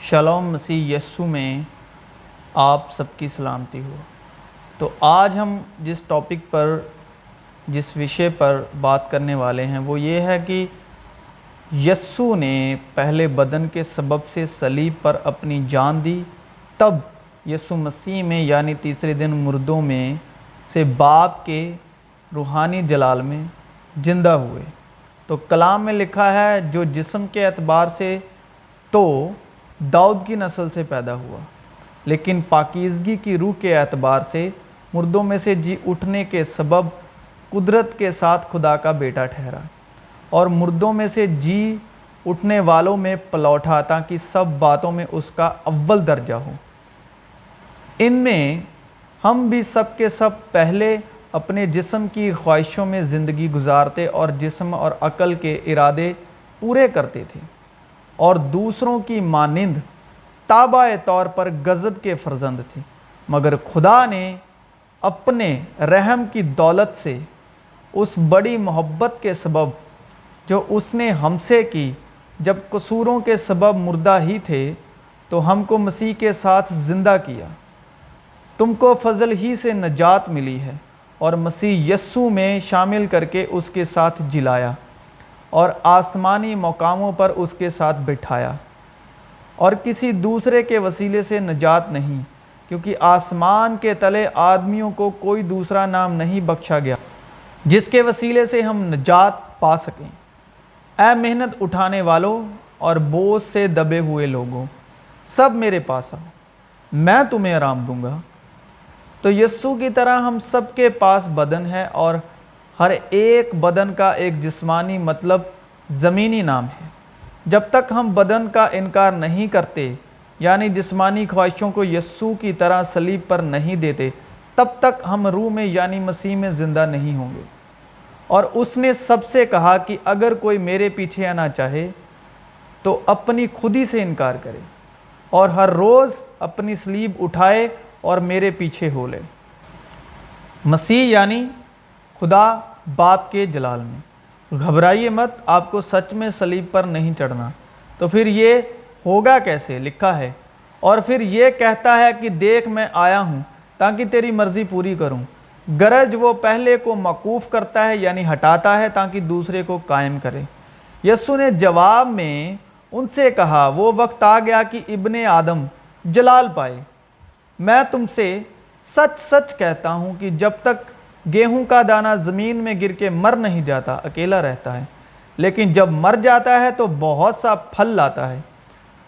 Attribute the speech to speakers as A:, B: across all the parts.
A: Shalom مسیح یسو میں آپ سب کی سلامتی ہو۔ تو آج ہم جس ٹاپک پر جس وشے پر بات کرنے والے ہیں وہ یہ ہے کہ یسو نے پہلے بدن کے سبب سے صلیب پر اپنی جان دی، تب یسو مسیح میں یعنی تیسرے دن مردوں میں سے باپ کے روحانی جلال میں زندہ ہوئے۔ تو کلام میں لکھا ہے جو جسم کے اعتبار سے تو داؤد کی نسل سے پیدا ہوا، لیکن پاکیزگی کی روح کے اعتبار سے مردوں میں سے جی اٹھنے کے سبب قدرت کے ساتھ خدا کا بیٹا ٹھہرا، اور مردوں میں سے جی اٹھنے والوں میں پلوٹا تاکہ سب باتوں میں اس کا اول درجہ ہو۔ ان میں ہم بھی سب کے سب پہلے اپنے جسم کی خواہشوں میں زندگی گزارتے اور جسم اور عقل کے ارادے پورے کرتے تھے، اور دوسروں کی مانند تابع طور پر غضب کے فرزند تھے۔ مگر خدا نے اپنے رحم کی دولت سے اس بڑی محبت کے سبب جو اس نے ہم سے کی، جب قصوروں کے سبب مردہ ہی تھے تو ہم کو مسیح کے ساتھ زندہ کیا۔ تم کو فضل ہی سے نجات ملی ہے، اور مسیح یسو میں شامل کر کے اس کے ساتھ جلایا اور آسمانی مقاموں پر اس کے ساتھ بٹھایا، اور کسی دوسرے کے وسیلے سے نجات نہیں، کیونکہ آسمان کے تلے آدمیوں کو کوئی دوسرا نام نہیں بخشا گیا جس کے وسیلے سے ہم نجات پا سکیں۔ اے محنت اٹھانے والوں اور بوجھ سے دبے ہوئے لوگوں، سب میرے پاس آؤ، میں تمہیں آرام دوں گا۔ تو یسوع کی طرح ہم سب کے پاس بدن ہے، اور ہر ایک بدن کا ایک جسمانی مطلب زمینی نام ہے۔ جب تک ہم بدن کا انکار نہیں کرتے یعنی جسمانی خواہشوں کو یسوع کی طرح صلیب پر نہیں دیتے، تب تک ہم روح میں یعنی مسیح میں زندہ نہیں ہوں گے۔ اور اس نے سب سے کہا کہ اگر کوئی میرے پیچھے آنا چاہے تو اپنی خودی سے انکار کرے اور ہر روز اپنی صلیب اٹھائے اور میرے پیچھے ہو لے۔ مسیح یعنی خدا باپ کے جلال میں۔ گھبرائیے مت، آپ کو سچ میں صلیب پر نہیں چڑھنا۔ تو پھر یہ ہوگا کیسے؟ لکھا ہے، اور پھر یہ کہتا ہے کہ دیکھ میں آیا ہوں تاکہ تیری مرضی پوری کروں۔ غرض وہ پہلے کو موقوف کرتا ہے یعنی ہٹاتا ہے تاکہ دوسرے کو قائم کرے۔ یسوع نے جواب میں ان سے کہا، وہ وقت آ گیا کہ ابن آدم جلال پائے۔ میں تم سے سچ سچ کہتا ہوں کہ جب تک گیہوں کا دانہ زمین میں گر کے مر نہیں جاتا اکیلا رہتا ہے، لیکن جب مر جاتا ہے تو بہت سا پھل لاتا ہے۔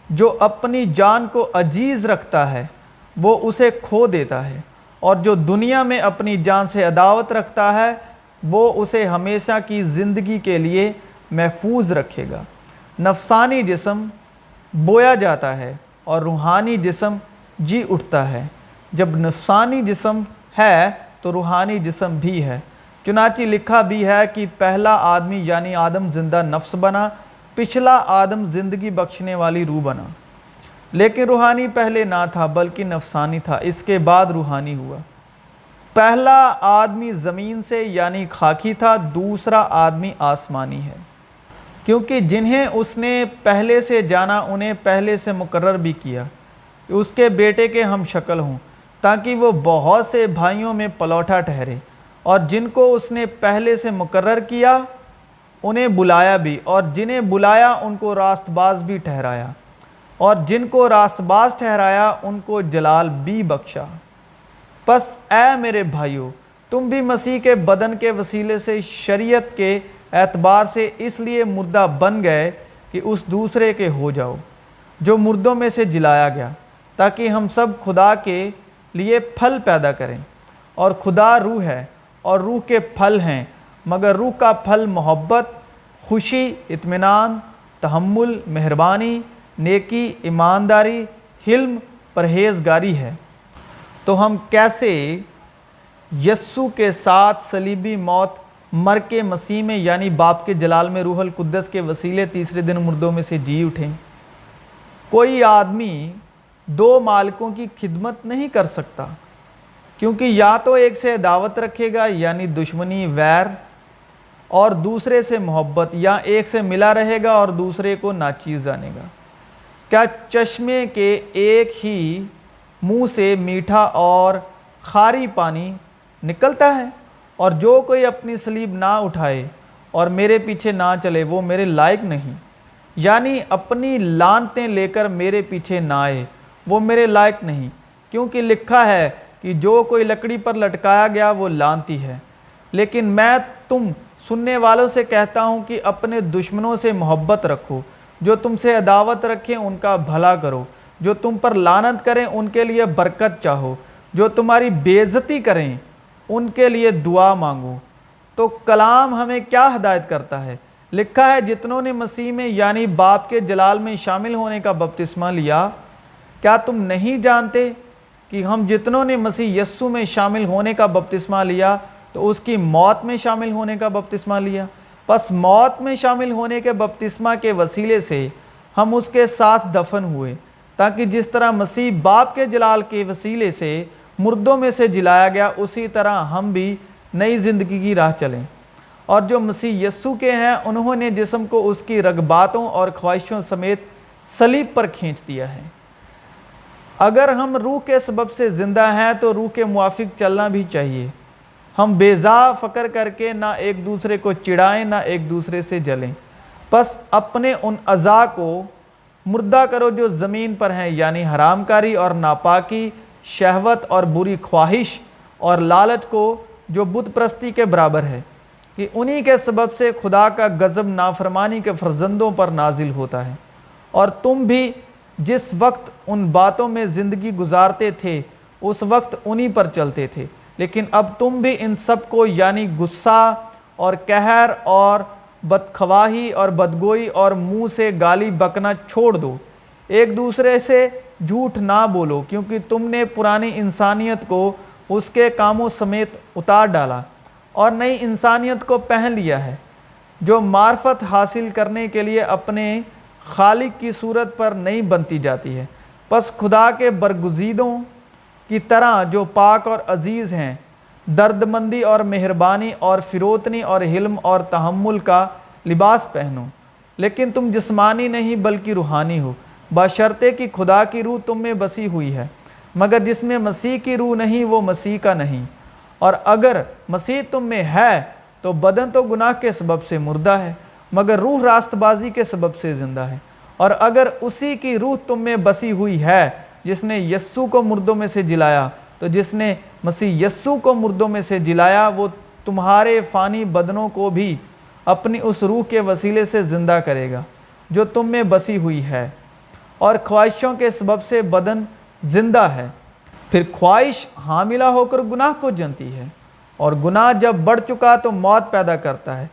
A: جو اپنی جان کو عزیز رکھتا ہے وہ اسے کھو دیتا ہے، اور جو دنیا میں اپنی جان سے عداوت رکھتا ہے وہ اسے ہمیشہ کی زندگی کے لیے محفوظ رکھے گا۔ نفسانی جسم بویا جاتا ہے اور روحانی جسم جی اٹھتا ہے۔ جب نفسانی جسم ہے تو روحانی جسم بھی ہے۔ چنانچہ لکھا بھی ہے کہ پہلا آدمی یعنی آدم زندہ نفس بنا، پچھلا آدم زندگی بخشنے والی روح بنا۔ لیکن روحانی پہلے نہ تھا بلکہ نفسانی تھا، اس کے بعد روحانی ہوا۔ پہلا آدمی زمین سے یعنی خاکی تھا، دوسرا آدمی آسمانی ہے، کیونکہ جنہیں اس نے پہلے سے جانا انہیں پہلے سے مقرر بھی کیا کہ اس کے بیٹے کے ہم شکل ہوں، تاکہ وہ بہت سے بھائیوں میں پلوٹا ٹھہرے۔ اور جن کو اس نے پہلے سے مقرر کیا انہیں بلایا بھی، اور جنہیں بلایا ان کو راست باز بھی ٹھہرایا، اور جن کو راست باز ٹھہرایا ان کو جلال بھی بخشا۔ پس اے میرے بھائیو، تم بھی مسیح کے بدن کے وسیلے سے شریعت کے اعتبار سے اس لیے مردہ بن گئے کہ اس دوسرے کے ہو جاؤ جو مردوں میں سے جلایا گیا، تاکہ ہم سب خدا کے لیے پھل پیدا کریں۔ اور خدا روح ہے، اور روح کے پھل ہیں، مگر روح کا پھل محبت، خوشی، اطمینان، تحمل، مہربانی، نیکی، ایمانداری، حلم، پرہیزگاری ہے۔ تو ہم کیسے یسوع کے ساتھ صلیبی موت مر کے مسیح میں یعنی باپ کے جلال میں روح القدس کے وسیلے تیسرے دن مردوں میں سے جی اٹھیں؟ کوئی آدمی دو مالکوں کی خدمت نہیں کر سکتا، کیونکہ یا تو ایک سے عداوت رکھے گا یعنی دشمنی ویر، اور دوسرے سے محبت، یا ایک سے ملا رہے گا اور دوسرے کو ناچیز جانے گا۔ کیا چشمے کے ایک ہی منہ سے میٹھا اور کھاری پانی نکلتا ہے؟ اور جو کوئی اپنی صلیب نہ اٹھائے اور میرے پیچھے نہ چلے وہ میرے لائق نہیں۔ یعنی اپنی لانتیں لے کر میرے پیچھے نہ آئے وہ میرے لائق نہیں، کیونکہ لکھا ہے کہ جو کوئی لکڑی پر لٹکایا گیا وہ لعنتی ہے۔ لیکن میں تم سننے والوں سے کہتا ہوں کہ اپنے دشمنوں سے محبت رکھو، جو تم سے عداوت رکھیں ان کا بھلا کرو، جو تم پر لعنت کریں ان کے لیے برکت چاہو، جو تمہاری بے عزتی کریں ان کے لیے دعا مانگو۔ تو کلام ہمیں کیا ہدایت کرتا ہے؟ لکھا ہے جتنوں نے مسیح میں یعنی باپ کے جلال میں شامل ہونے کا بپتسمہ لیا، کیا تم نہیں جانتے کہ ہم جتنوں نے مسیح یسوع میں شامل ہونے کا بپتسمہ لیا تو اس کی موت میں شامل ہونے کا بپتسمہ لیا؟ پس موت میں شامل ہونے کے بپتسمہ کے وسیلے سے ہم اس کے ساتھ دفن ہوئے، تاکہ جس طرح مسیح باپ کے جلال کے وسیلے سے مردوں میں سے جلایا گیا اسی طرح ہم بھی نئی زندگی کی راہ چلیں۔ اور جو مسیح یسوع کے ہیں انہوں نے جسم کو اس کی رغباتوں اور خواہشوں سمیت صلیب پر کھینچ دیا ہے۔ اگر ہم روح کے سبب سے زندہ ہیں تو روح کے موافق چلنا بھی چاہیے۔ ہم بیزا فکر کر کے نہ ایک دوسرے کو چڑھائیں نہ ایک دوسرے سے جلیں، بس اپنے ان اعضاء کو مردہ کرو جو زمین پر ہیں، یعنی حرام کاری اور ناپاکی، شہوت اور بری خواہش اور لالچ کو جو بت پرستی کے برابر ہے، کہ انہی کے سبب سے خدا کا غضب نافرمانی کے فرزندوں پر نازل ہوتا ہے۔ اور تم بھی جس وقت ان باتوں میں زندگی گزارتے تھے اس وقت انہی پر چلتے تھے، لیکن اب تم بھی ان سب کو یعنی غصہ اور قہر اور بدخواہی اور بدگوئی اور منہ سے گالی بکنا چھوڑ دو۔ ایک دوسرے سے جھوٹ نہ بولو، کیونکہ تم نے پرانی انسانیت کو اس کے کاموں سمیت اتار ڈالا اور نئی انسانیت کو پہن لیا ہے، جو معرفت حاصل کرنے کے لیے اپنے خالق کی صورت پر نہیں بنتی جاتی ہے۔ پس خدا کے برگزیدوں کی طرح جو پاک اور عزیز ہیں، دردمندی اور مہربانی اور فروتنی اور حلم اور تحمل کا لباس پہنو، لیکن تم جسمانی نہیں بلکہ روحانی ہو، بشرطے کہ خدا کی روح تم میں بسی ہوئی ہے۔ مگر جس میں مسیح کی روح نہیں وہ مسیح کا نہیں۔ اور اگر مسیح تم میں ہے تو بدن تو گناہ کے سبب سے مردہ ہے، مگر روح راست بازی کے سبب سے زندہ ہے۔ اور اگر اسی کی روح تم میں بسی ہوئی ہے جس نے یسوع کو مردوں میں سے جلایا، تو جس نے مسیح یسوع کو مردوں میں سے جلایا وہ تمہارے فانی بدنوں کو بھی اپنی اس روح کے وسیلے سے زندہ کرے گا جو تم میں بسی ہوئی ہے۔ اور خواہشوں کے سبب سے بدن زندہ ہے، پھر خواہش حاملہ ہو کر گناہ کو جنتی ہے، اور گناہ جب بڑھ چکا تو موت پیدا کرتا ہے۔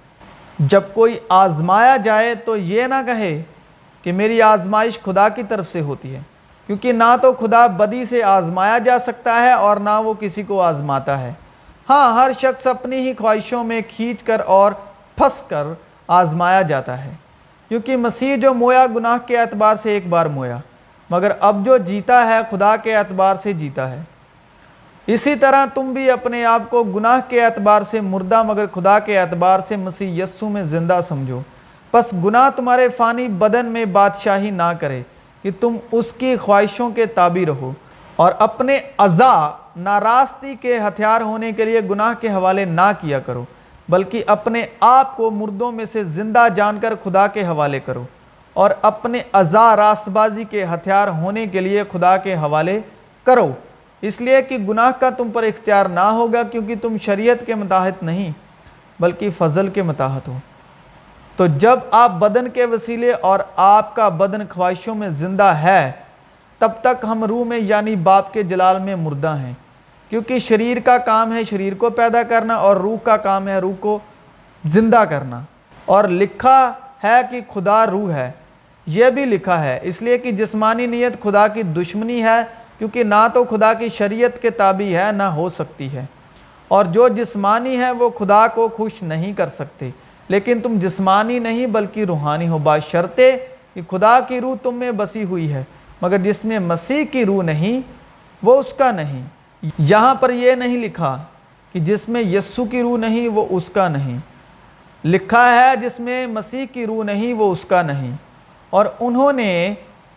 A: جب کوئی آزمایا جائے تو یہ نہ کہے کہ میری آزمائش خدا کی طرف سے ہوتی ہے، کیونکہ نہ تو خدا بدی سے آزمایا جا سکتا ہے اور نہ وہ کسی کو آزماتا ہے۔ ہاں، ہر شخص اپنی ہی خواہشوں میں کھینچ کر اور پھنس کر آزمایا جاتا ہے، کیونکہ مسیح جو مویا گناہ کے اعتبار سے ایک بار مویا، مگر اب جو جیتا ہے خدا کے اعتبار سے جیتا ہے۔ اسی طرح تم بھی اپنے آپ کو گناہ کے اعتبار سے مردہ مگر خدا کے اعتبار سے مسیح یسوع میں زندہ سمجھو۔ پس گناہ تمہارے فانی بدن میں بادشاہی نہ کرے کہ تم اس کی خواہشوں کے تابع رہو، اور اپنے اعضاء ناراستی کے ہتھیار ہونے کے لیے گناہ کے حوالے نہ کیا کرو، بلکہ اپنے آپ کو مردوں میں سے زندہ جان کر خدا کے حوالے کرو، اور اپنے اعضاء راست بازی کے ہتھیار ہونے کے لیے خدا کے حوالے کرو، اس لیے کہ گناہ کا تم پر اختیار نہ ہوگا، کیونکہ تم شریعت کے متحد نہیں بلکہ فضل کے متحد ہو۔ تو جب آپ بدن کے وسیلے اور آپ کا بدن خواہشوں میں زندہ ہے، تب تک ہم روح میں یعنی باپ کے جلال میں مردہ ہیں، کیونکہ شریر کا کام ہے شریر کو پیدا کرنا اور روح کا کام ہے روح کو زندہ کرنا۔ اور لکھا ہے کہ خدا روح ہے، یہ بھی لکھا ہے اس لیے کہ جسمانی نیت خدا کی دشمنی ہے، کیونکہ نہ تو خدا کی شریعت کے تابع ہے نہ ہو سکتی ہے، اور جو جسمانی ہے وہ خدا کو خوش نہیں کر سکتے۔ لیکن تم جسمانی نہیں بلکہ روحانی ہو، بشرطے کہ خدا کی روح تم میں بسی ہوئی ہے، مگر جس میں مسیح کی روح نہیں وہ اس کا نہیں۔ یہاں پر یہ نہیں لکھا کہ جس میں یسوع کی روح نہیں وہ اس کا نہیں، لکھا ہے جس میں مسیح کی روح نہیں وہ اس کا نہیں۔ اور انہوں نے